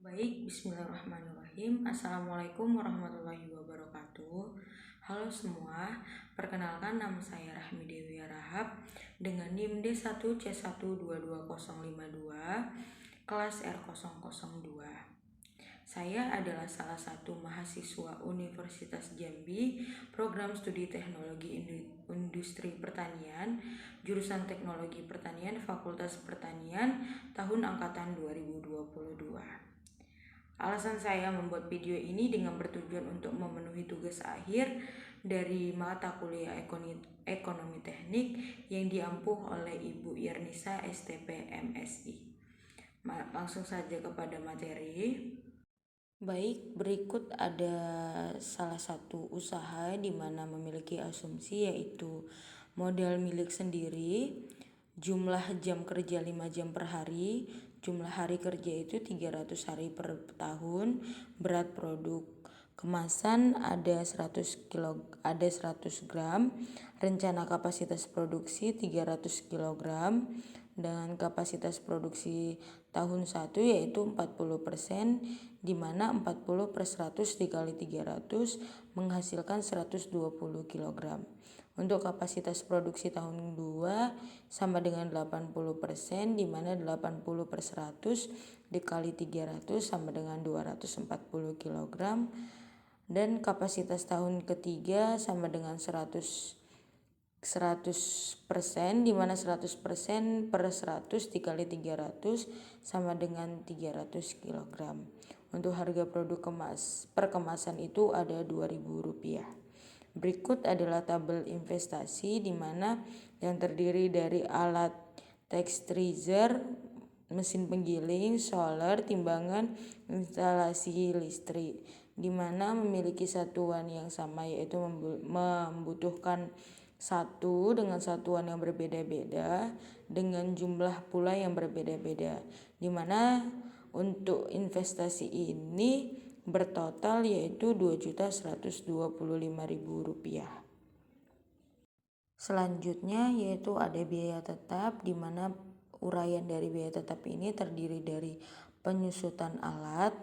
Baik, bismillahirrahmanirrahim. Assalamualaikum warahmatullahi wabarakatuh. Halo semua, perkenalkan nama saya Rahmi Dewi Rahab dengan NIM D1C122052, kelas R002. Saya adalah salah satu mahasiswa Universitas Jambi, program studi teknologi industri pertanian, jurusan teknologi pertanian, Fakultas Pertanian, tahun angkatan 2022. Alasan saya membuat video ini dengan bertujuan untuk memenuhi tugas akhir dari mata kuliah ekonomi teknik yang diampuh oleh Ibu Yernisa STP MSI. Langsung saja kepada materi. Baik, berikut ada salah satu usaha di mana memiliki asumsi yaitu modal milik sendiri, jumlah jam kerja 5 jam per hari, jumlah hari kerja itu 300 hari per tahun, berat produk kemasan ada 100 gram, rencana kapasitas produksi 300 kg, dengan kapasitas produksi tahun 1 yaitu 40%, di mana 40 per 100 dikali 300 menghasilkan 120 kg. Untuk kapasitas produksi tahun 2 sama dengan 80%, di mana 80 per 100 dikali 300 sama dengan 240 kg. Dan kapasitas tahun ketiga sama dengan 100%, di mana 100% per 100 dikali 300 sama dengan 300 kg. Untuk harga produk per kemasan itu ada Rp2.000. Berikut adalah tabel investasi di mana yang terdiri dari alat texturizer, mesin penggiling, solar, timbangan, instalasi listrik, di mana memiliki satuan yang sama yaitu membutuhkan satu dengan satuan yang berbeda-beda dengan jumlah pula yang berbeda-beda, di mana untuk investasi ini bertotal yaitu Rp2.125.000. Selanjutnya yaitu ada biaya tetap, di mana uraian dari biaya tetap ini terdiri dari penyusutan alat,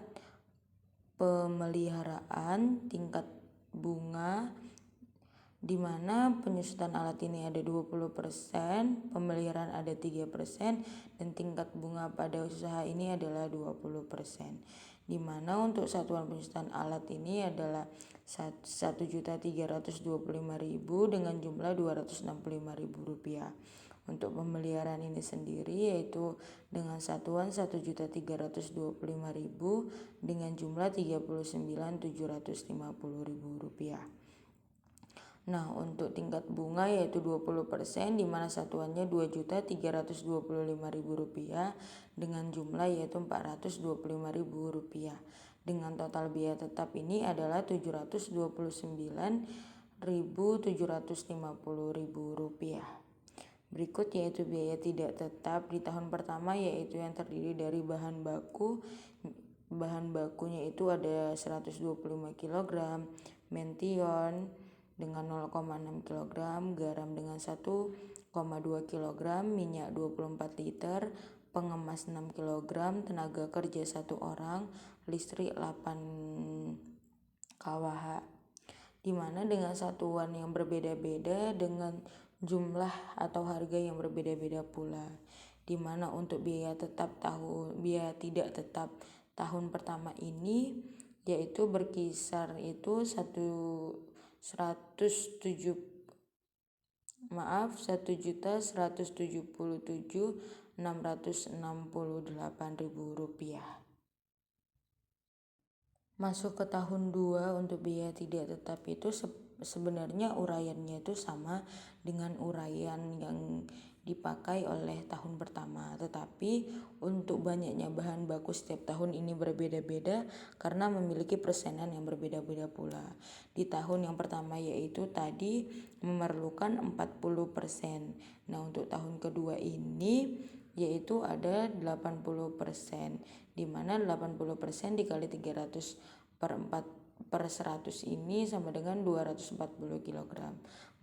pemeliharaan, tingkat bunga, di mana penyusutan alat ini ada 20%, pemeliharaan ada 3%, dan tingkat bunga pada usaha ini adalah 20%. Di mana untuk satuan penyusutan alat ini adalah Rp1.325.000 dengan jumlah Rp265.000. Untuk pemeliharaan ini sendiri yaitu dengan satuan Rp1.325.000 dengan jumlah Rp39.750.000. Nah, untuk tingkat bunga yaitu 20%, di mana satuannya Rp2.325.000 dengan jumlah yaitu Rp425.000. Dengan total biaya tetap ini adalah Rp729.750.000. Berikut yaitu biaya tidak tetap di tahun pertama, yaitu yang terdiri dari bahan baku. Bahan bakunya itu ada 125 kg, mention dengan 0,6 kg, garam dengan 1,2 kg, minyak 24 liter, pengemas 6 kg, tenaga kerja 1 orang, listrik 8 kWh. Di mana dengan satuan yang berbeda-beda dengan jumlah atau harga yang berbeda-beda pula. Di mana untuk biaya tidak tetap tahun pertama ini yaitu berkisar itu 1.177.668.000. Masuk ke tahun 2 untuk biaya tidak tetap itu sebenarnya uraiannya itu sama dengan uraian yang dipakai oleh tahun pertama, tetapi untuk banyaknya bahan baku setiap tahun ini berbeda-beda karena memiliki persenan yang berbeda-beda pula. Di tahun yang pertama yaitu tadi memerlukan 40%. Nah, untuk tahun kedua ini yaitu ada 80%, di mana 80% dikali 300 per 100 ini sama dengan 240 kg.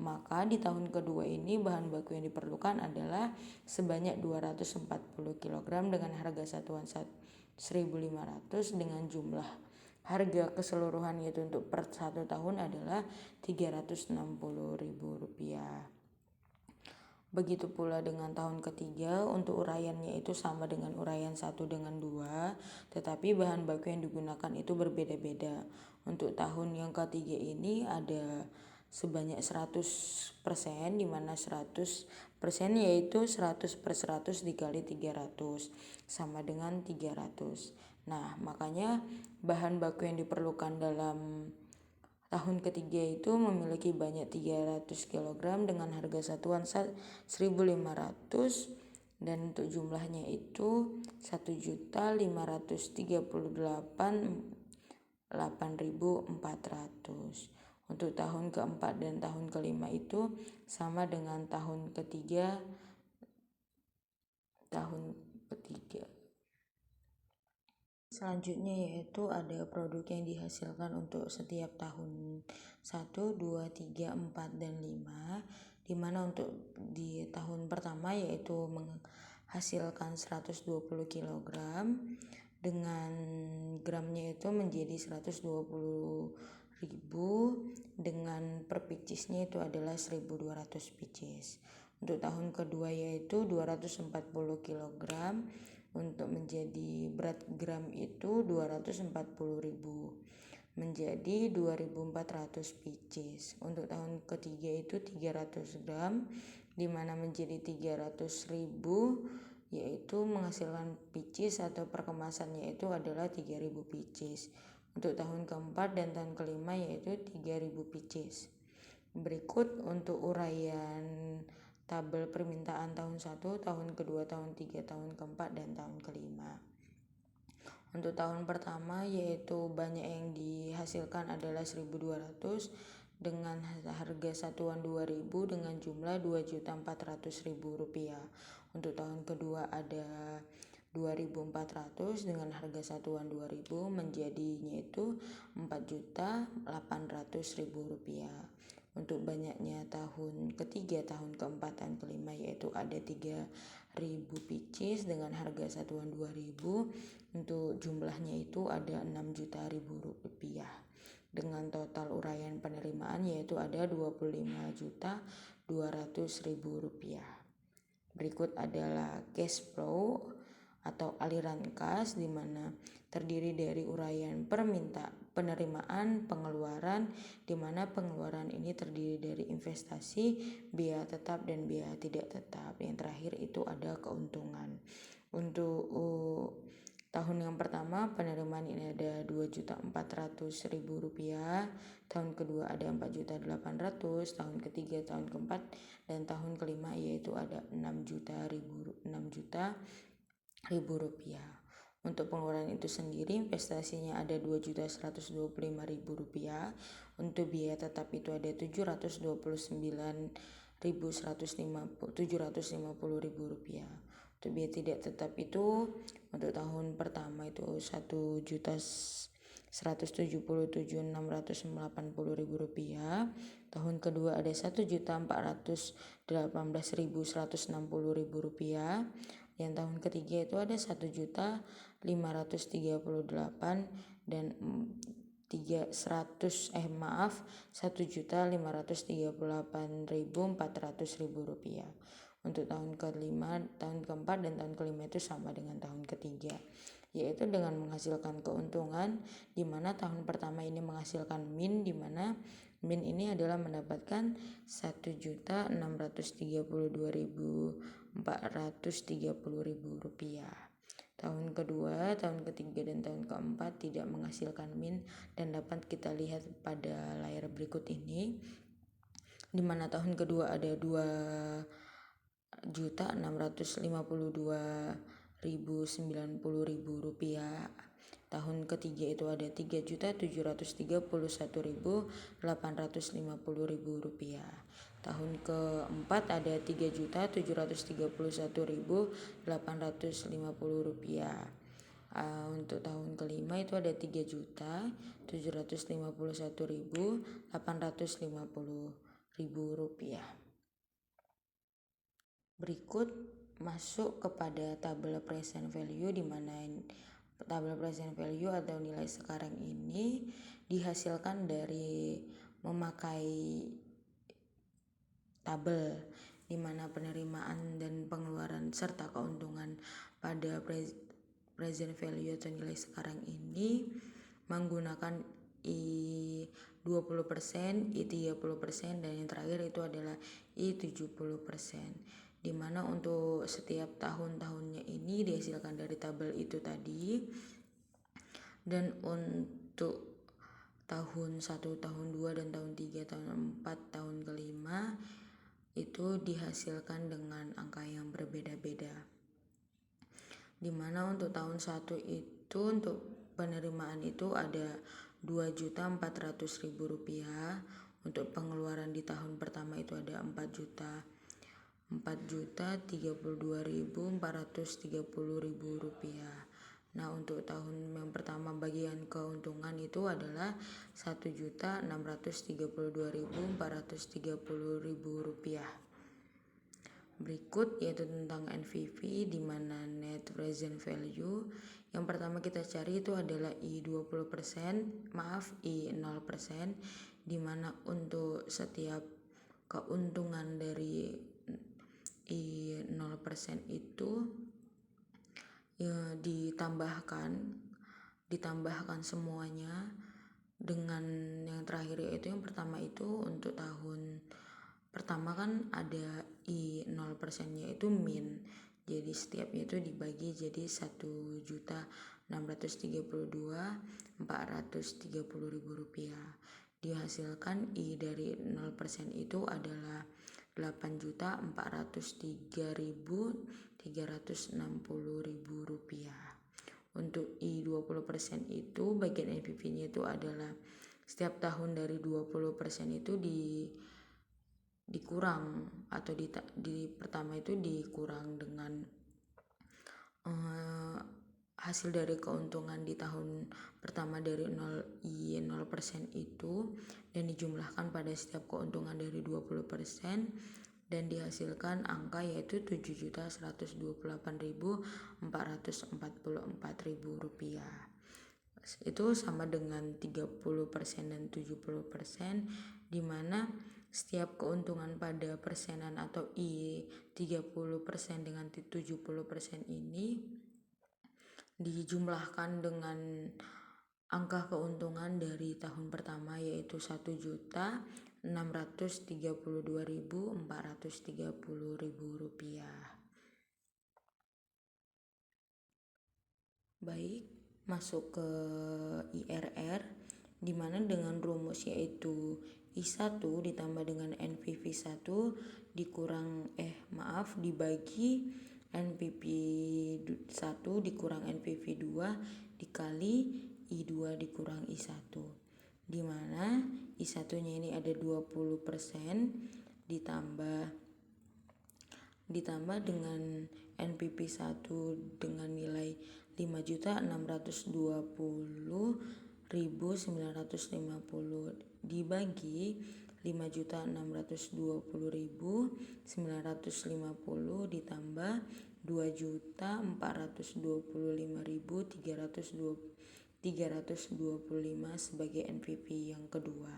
Maka di tahun kedua ini bahan baku yang diperlukan adalah sebanyak 240 kg dengan harga satuan 1.500 dengan jumlah harga keseluruhan yaitu untuk per 1 tahun adalah Rp360.000. Begitu pula dengan tahun ketiga, untuk uraiannya itu sama dengan uraian 1 dengan 2, tetapi bahan baku yang digunakan itu berbeda-beda. Untuk tahun yang ketiga ini ada sebanyak 100%, di mana 100% yaitu 100/100 dikali 300 sama dengan 300. Nah, makanya bahan baku yang diperlukan dalam tahun ketiga itu memiliki banyak 300 kg dengan harga satuan 1.500, dan untuk jumlahnya itu 1.538.800. Untuk tahun keempat dan tahun kelima itu sama dengan tahun ketiga. Selanjutnya yaitu ada produk yang dihasilkan untuk setiap tahun 1, 2, 3, 4, dan 5, dimana untuk di tahun pertama yaitu menghasilkan 120 kg dengan gramnya itu menjadi 120.000, dengan per picisnya itu adalah 1.200 picis. Untuk tahun kedua yaitu 240 kg, untuk menjadi berat gram itu 240.000 menjadi 2.400 picis. Untuk tahun ketiga itu 300 gram, dimana menjadi 300.000, yaitu menghasilkan picis atau perkemasannya itu adalah 3.000 picis. Untuk tahun keempat dan tahun kelima yaitu 3.000 picis. Berikut untuk uraian tabel permintaan tahun 1, tahun kedua, tahun 3, tahun keempat, dan tahun kelima. Untuk tahun pertama yaitu banyak yang dihasilkan adalah 1.200 dengan harga satuan 2.000 dengan jumlah Rp2.400.000. Untuk tahun kedua ada 2.400 dengan harga satuan 2.000 menjadinya itu Rp4.800.000. Untuk banyaknya tahun ketiga, tahun keempat, tahun kelima yaitu ada 3.000 picis dengan harga satuan 2.000. Untuk jumlahnya itu ada Rp6.000.000 dengan total uraian penerimaan yaitu ada Rp25.200.000. Berikut adalah cash flow atau aliran kas, di mana terdiri dari uraian penerimaan, pengeluaran, di mana pengeluaran ini terdiri dari investasi, biaya tetap, dan biaya tidak tetap. Yang terakhir itu ada keuntungan. Untuk tahun yang pertama penerimaan ini ada Rp2.400.000, tahun kedua ada Rp4.800.000, tahun ketiga, tahun keempat, dan tahun kelima yaitu ada Rp6.000.000. Untuk pengeluaran itu sendiri investasinya ada Rp2.125.000, untuk biaya tetap itu ada Rp729.750.000. Untuk biaya tidak tetap itu untuk tahun pertama itu Rp1.177.680.000, tahun kedua ada Rp1.418.160.000, yang tahun ketiga itu ada Rp1.538.000 dan Rp1.538.400.000. Untuk tahun kelima, tahun keempat, dan tahun kelima itu sama dengan tahun ketiga, yaitu dengan menghasilkan keuntungan, di mana tahun pertama ini menghasilkan min, di mana min ini adalah mendapatkan Rp1.632.430.000. Tahun kedua, tahun ketiga, dan tahun keempat tidak menghasilkan min, dan dapat kita lihat pada layar berikut ini, di mana tahun kedua ada Rp2.652.090.000. Tahun ketiga itu ada Rp3.731.850.000. Tahun keempat ada Rp3.731.850.000. Untuk tahun kelima itu ada Rp3.751.850.000. Berikut masuk kepada tabel present value, di mana tabel present value atau nilai sekarang ini dihasilkan dari memakai tabel di mana penerimaan dan pengeluaran serta keuntungan pada present value atau nilai sekarang ini menggunakan I 20%, I 30%, dan yang terakhir itu adalah I 70%. Di mana untuk setiap tahun-tahunnya ini dihasilkan dari tabel itu tadi. Dan untuk tahun 1, tahun 2, dan tahun 3, tahun 4, tahun kelima itu dihasilkan dengan angka yang berbeda-beda. Dimana untuk tahun 1 itu untuk penerimaan itu ada Rp2.400.000. Untuk pengeluaran di tahun pertama itu ada Rp4.032.430.000. Nah, untuk tahun yang pertama bagian keuntungan itu adalah Rp1.632.430.000. Berikut yaitu tentang NPV, di mana net present value. Yang pertama kita cari itu adalah I 0%, di mana untuk setiap keuntungan dari I 0% itu ya, ditambahkan semuanya dengan yang terakhir, yaitu yang pertama itu untuk tahun pertama kan ada I 0%-nya itu min, jadi setiapnya itu dibagi jadi Rp1.632.430.000. Dihasilkan I dari 0% itu adalah Rp8.403.360.000. Untuk I 20% itu bagian NPV-nya itu adalah setiap tahun dari 20% itu dikurang atau di pertama itu dikurang dengan hasil dari keuntungan di tahun pertama dari 0% itu, dan dijumlahkan pada setiap keuntungan dari 20%, dan dihasilkan angka yaitu Rp7.128.444.000. Itu sama dengan 30% dan 70%, di mana setiap keuntungan pada persenan atau I 30% dengan 70% ini dijumlahkan dengan angka keuntungan dari tahun pertama yaitu Rp1.632.430.000. Baik, masuk ke IRR, di mana dengan rumus yaitu I1 ditambah dengan NPV 1 dibagi NPV 1 dikurang NPV 2 dikali I2 dikurang I1, di mana I1 nya ini ada 20% ditambah dengan NPV 1 dengan nilai Rp5.620.950 dibagi Rp5.620.950 ditambah Rp2.425.325 sebagai NPV yang kedua,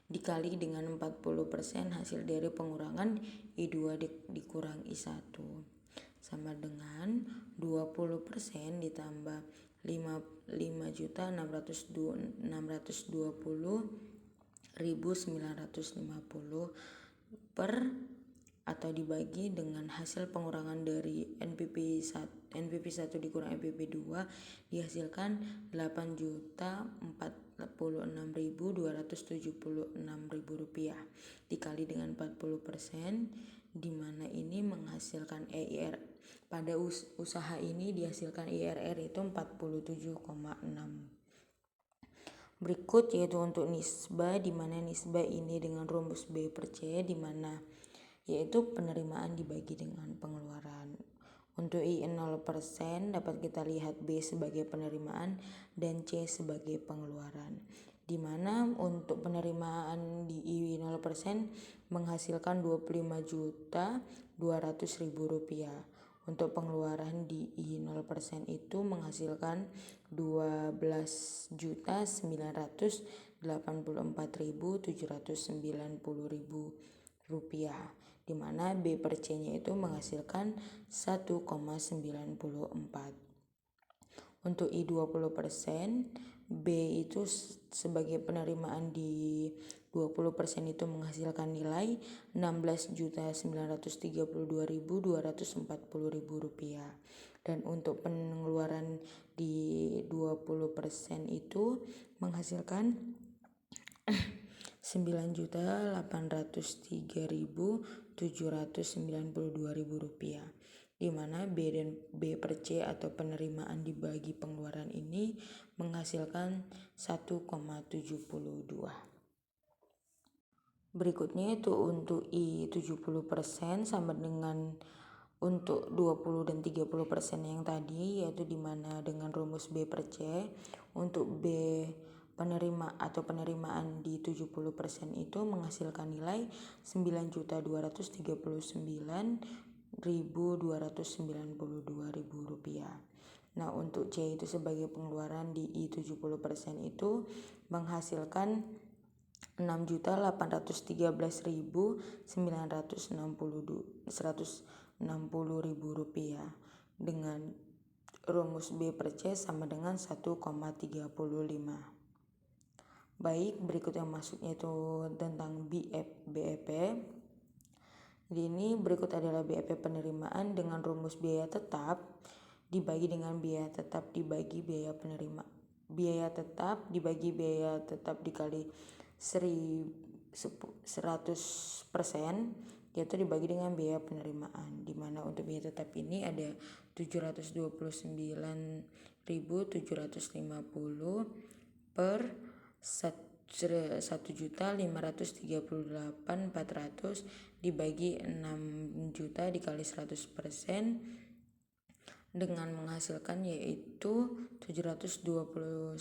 dikali dengan 40% hasil dari pengurangan I2 dikurang I1, sama dengan 20% ditambah 5.620.950 per atau dibagi dengan hasil pengurangan dari NPV 1 dikurang NPV 2 dihasilkan Rp8.046.276.000 dikali dengan 40%, di mana ini menghasilkan IRR pada usaha ini dihasilkan IRR itu 47,6. Berikut yaitu untuk nisbah, di mana nisbah ini dengan rumus B per C, di mana yaitu penerimaan dibagi dengan pengeluaran. Untuk I 0% dapat kita lihat B sebagai penerimaan dan C sebagai pengeluaran, di mana untuk penerimaan di I 0% menghasilkan Rp25.200.000. Untuk pengeluaran di I0% itu menghasilkan 12.984.790 rupiah, di mana B per C-nya itu menghasilkan 1,94. Untuk I20%, B itu sebagai penerimaan di 20% itu menghasilkan nilai 16.932.240 rupiah. Dan untuk pengeluaran di 20% itu menghasilkan 9.803.792 rupiah, di mana B per C atau penerimaan dibagi pengeluaran ini menghasilkan 1,72. Berikutnya itu untuk I70% sama dengan untuk 20 dan 30% yang tadi, yaitu dimana dengan rumus B per C. Untuk B penerimaan di 70% itu menghasilkan nilai 9.239.292 rupiah. Nah, untuk C itu sebagai pengeluaran di I70% itu menghasilkan 6.813.960 rupiah, dengan rumus B per C sama dengan 1,35. Baik, berikut yang masuknya itu tentang BEP. Di ini berikut adalah BEP penerimaan dengan rumus biaya tetap dibagi dengan biaya tetap dibagi biaya penerimaan. Biaya tetap dibagi biaya tetap dikali 100%, yaitu dibagi dengan biaya penerimaan, di mana untuk biaya tetap ini ada 729.750 per 1.538.400 dibagi 6 juta dikali 100% dengan menghasilkan yaitu 729.750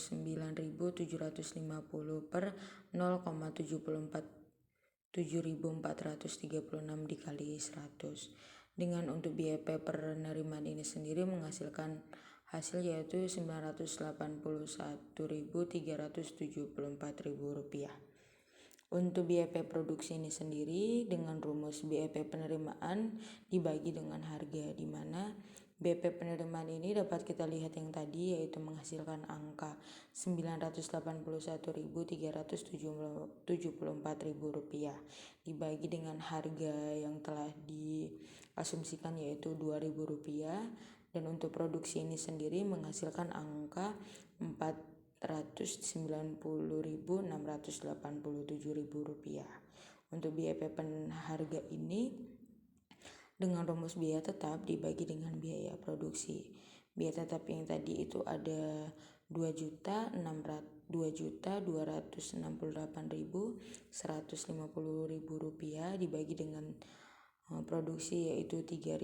per 0,747.436 dikali 100. Dengan untuk BEP penerimaan ini sendiri menghasilkan hasil yaitu 981.374 rupiah. Untuk BEP produksi ini sendiri dengan rumus BEP penerimaan dibagi dengan harga, di mana BEP penerimaan ini dapat kita lihat yang tadi yaitu menghasilkan angka 981.374 rupiah dibagi dengan harga yang telah diasumsikan yaitu 2.000 rupiah, dan untuk produksi ini sendiri menghasilkan angka 490.687 rupiah. Untuk BEP harga ini dengan rumus biaya tetap dibagi dengan biaya produksi. Biaya tetap yang tadi itu ada 2.268.150 rupiah dibagi dengan produksi yaitu 3.000,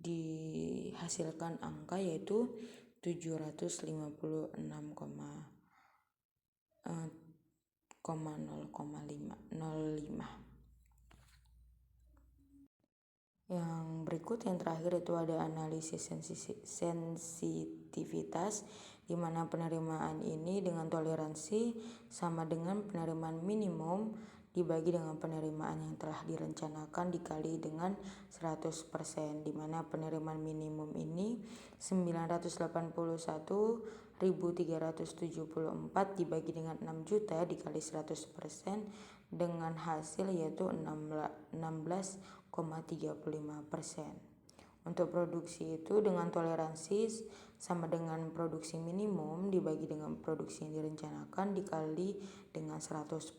dihasilkan angka yaitu 756,005. Yang berikut yang terakhir itu ada analisis sensitivitas, di mana penerimaan ini dengan toleransi sama dengan penerimaan minimum dibagi dengan penerimaan yang telah direncanakan dikali dengan 100%, di mana penerimaan minimum ini 981.374 dibagi dengan 6 juta dikali 100% dengan hasil yaitu 16,35%. Untuk produksi itu dengan toleransi sama dengan produksi minimum dibagi dengan produksi yang direncanakan dikali dengan 100%.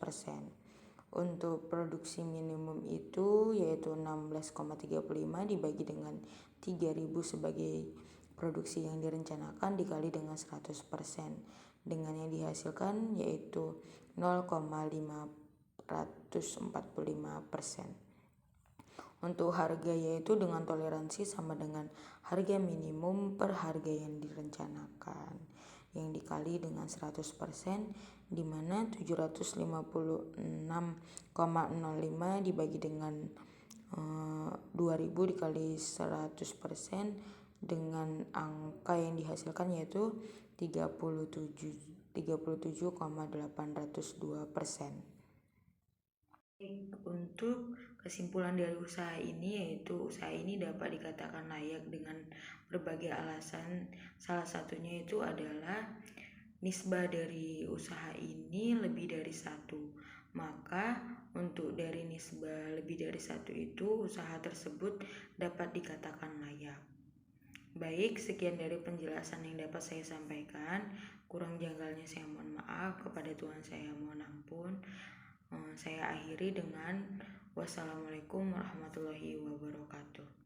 Untuk produksi minimum itu yaitu 16,35 dibagi dengan 3.000 sebagai produksi yang direncanakan dikali dengan 100%, dengan yang dihasilkan yaitu 0,545%. Untuk harga yaitu dengan toleransi sama dengan harga minimum per harga yang direncanakan yang dikali dengan 100%, di mana 756,05 dibagi dengan 2000 dikali 100% dengan angka yang dihasilkan yaitu 37,802%. Untuk kesimpulan dari usaha ini yaitu usaha ini dapat dikatakan layak dengan berbagai alasan. Salah satunya itu adalah nisbah dari usaha ini lebih dari 1. Maka untuk dari nisbah lebih dari 1 itu usaha tersebut dapat dikatakan layak. Baik, sekian dari penjelasan yang dapat saya sampaikan. Kurang janggalnya saya mohon maaf, kepada Tuhan saya mohon ampun. Saya akhiri dengan wassalamualaikum warahmatullahi wabarakatuh.